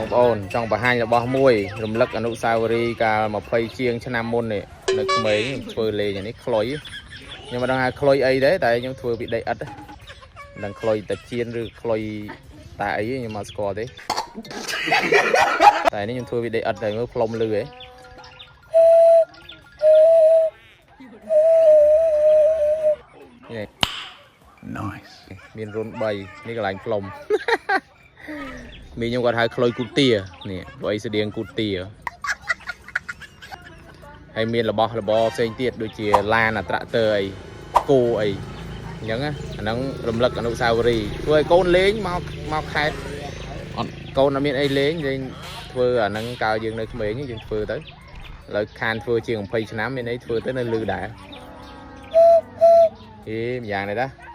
បងប្អូនចង់បង្ហាញរបស់មួយរំលឹកអនុស្សាវរីយ៍កាល20ជាងឆ្នាំមុននេះនៅក្មេងធ្វើលេងនេះខ្លុយខ្ញុំមិនដឹងថាខ្លុយអីទេតែខ្ញុំធ្វើពីដីឥដ្ឋនឹងខ្លុយតាជៀនឬខ្លុយតាអីខ្ញុំមកស្គាល់ទេតែនេះខ្ញុំធ្វើពីដីឥដ្ឋតែមើលផ្លុំលឺហ៎នេះ nice មានរុន3នេះកន្លែងផ្លុំមីខ្ញុំគាត់ហៅខ្លុយគូទានេះបើអីស្តៀងគូទាហើយមានរបស់របរផ្សេងទៀតដូចជាឡានអាត្រាក់ទ័រអីគោអីអញ្ចឹងអាហ្នឹងរំលឹកអនុស្សាវរីយ៍ធ្វើឲ្យកូនលេងមកខេត្តអត់កូនអត់មានអីលេងធ្វើអាហ្នឹងកាលយើងនៅក្មេងយើងធ្វើទៅឥឡូវខានធ្វើជាង20ឆ្នាំមានអីធ្វើទៅនៅលឺដែរម្យ៉ាងនេះណា